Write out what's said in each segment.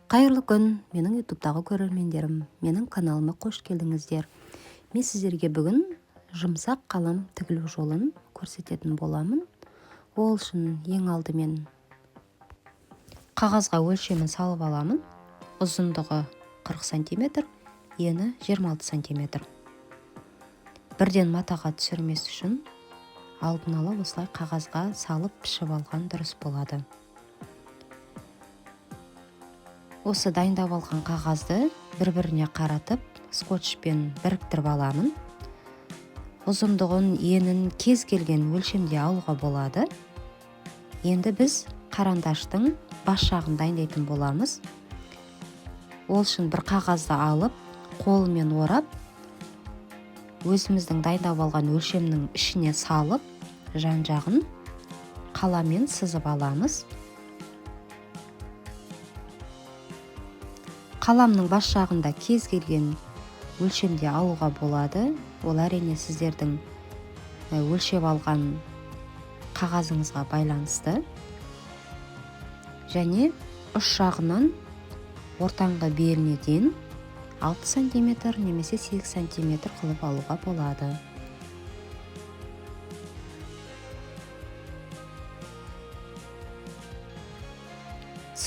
Қайырлы күн, менің ютубтағы көрермендерім, менің каналыма қош келдіңіздер. Мен сіздерге бүгін жұмсақ қалам тігілу жолын көрсететін боламын. Ол үшін ең алдымен қағазға өлшемін салып аламын. Ұзындығы 40 см, ені 26 см. Бірден матаға түсірмес үшін алдын ала осылай қағазға салып пішіп алған дұрыс болады. Осы дайындап алған қағазды бір-біріне қаратып, скотчпен біріктіріп аламын. Ұзындығын, енін кез келген өлшемде алуға болады. Енді біз қарандаштың бас жағын дайындайтын боламыз. Ол үшін бір қағазды алып, қолымен орап, өзіміздің дайындап алған өлшемнің ішіне салып, жан-жағын қаламмен сызып аламыз. Қаламның бас жағында кез келген өлшемде алуға болады. Ол әрине сіздердің өлшеп алған қағазыңызға байланысты. Және ұш жағынан ортаңғы беліне дейін 6 см немесе 8 см қылып алуға болады.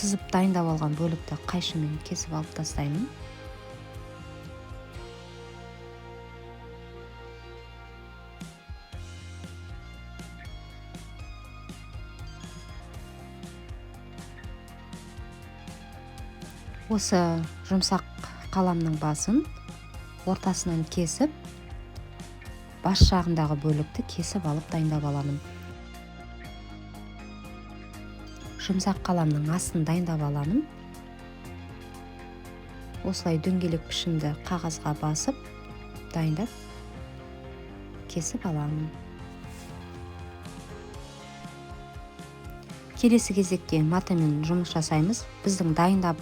Сызып дайындап алған бөлікті қайшымен кесіп алып тастаймын. Осы жұмсақ қаламның басын ортасынан кесіп, бас жағындағы бөлікті кесіп алып дайындап аламын. Жұмсақ қаламның астын дайындап аламын. Осылай дөңгелек пішімді қағазға басып, дайындап, кесіп аламын. Келесі кезекте матамен жұмыс жасаймыз. Біздің дайындап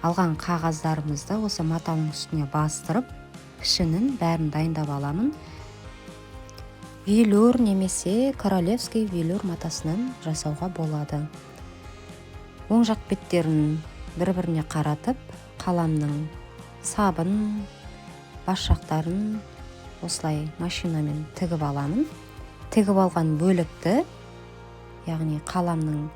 алған қағаздарымызды осы матаның үстіне бастырып, пішінін бәрін дайындап аламын. Велюр немесе королевский велюр матасынан жасауға болады. Оң жақ беттерін бір-біріне қаратып, қаламның сабын, бас жақтарын осылай машинамен тігіп аламын. Тігіп алған бөлікті, яғни қаламның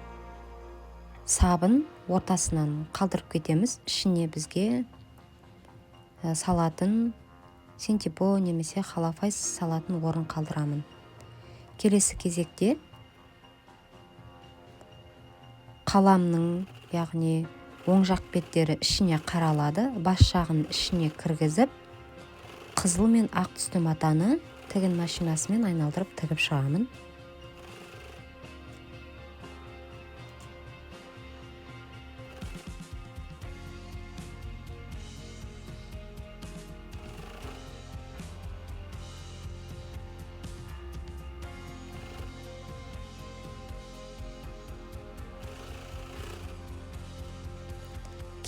сабын ортасынан қалдырып кетеміз. Ішіне бізге салатын синтепо немесе халафайс салатын орын қалдырамын. Келесі кезекте қаламның, яғни оң жақ беттері ішіне қаралады. Бас жағын ішіне кіргізіп, қызыл мен ақ түсті матаны тігін машинасымен айналдырып тігіп шығамын.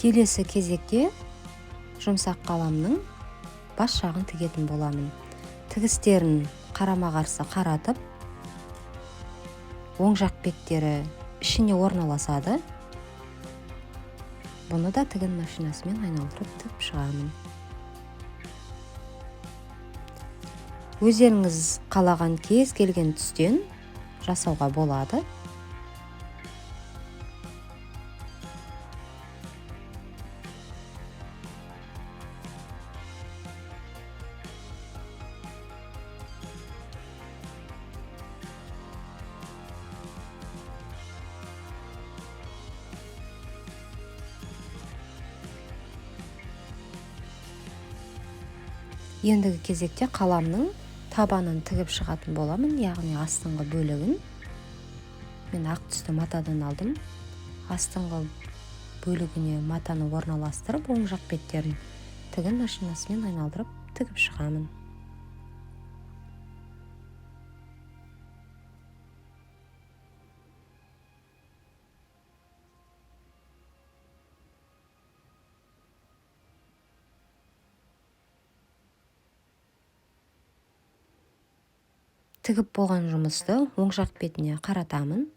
Келесі кезекте жұмсақ қаламның бас жағын тігетін боламын. Тігістерін қарама-қарсы қаратып, оң жақ беттері ішіне орналасады. Бұны да тігін машинасымен айналдырып тігіп шығамын. Өздеріңіз қалаған кез келген түстен жасауға болады. Ендігі кезекте қаламның табанын тігіп шығатын боламын, яғни астыңғы бөлігін. Мен ақ түсті матадан алдым. Астыңғы бөлігіне матаны орналастырып, оң жақ беттерін тігін машинасымен айналдырып тігіп шығамын. Тігіп болған жұмысты оң жақ бетіне қаратамын.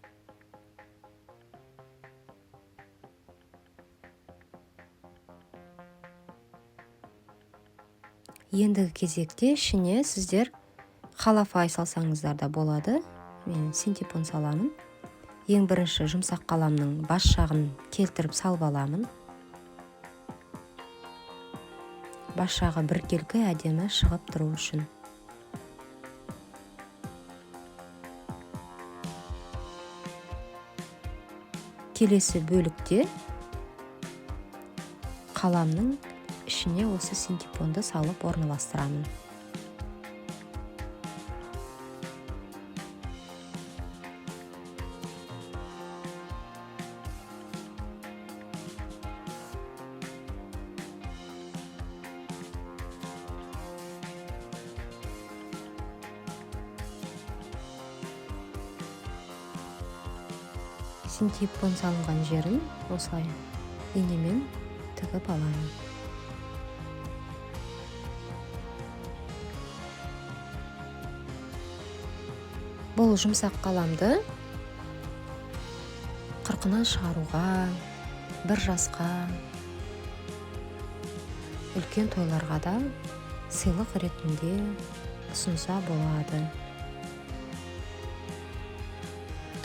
Ендігі кезекте ішіне сіздер қалафай салсаңыздар да болады. Мен синтепон саламын. Ең бірінші жұмсақ қаламның бас жағын келтіріп салып аламын. Бас жағы біркелкі әдемі шығып тұру үшін. Келесі бөлікте қаламның ішіне осы синтепонды салып орналастырамын. Синтепон салынған жерін осылай инемен тігіп аламын. Бұл жұмсақ қаламды қырқынан шығаруға, бір жасқа, үлкен тойларға да сыйлық ретінде ұсынса болады.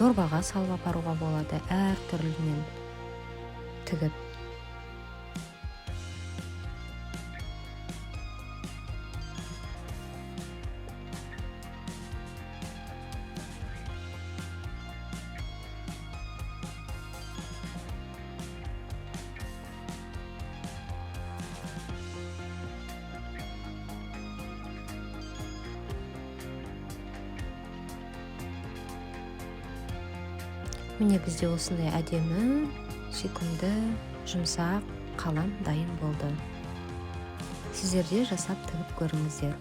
Дорбаға салып апаруға болады, әр түрлінен тігіп. Міне бізде осындай әдемі, сүйкімді, жұмсақ қалам дайын болды. Сіздер де жасап тігіп көріңіздер.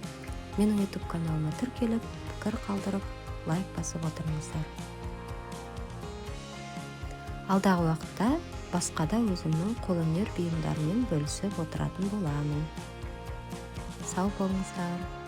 Менің YouTube каналыма тіркеліп, пікір қалдырып, лайк басып отырыңыздар. Алдағы уақытта басқа да өзімнің қолөнер бұйымдарымен бөлісіп отыратын боламын. Сау болыңыздар.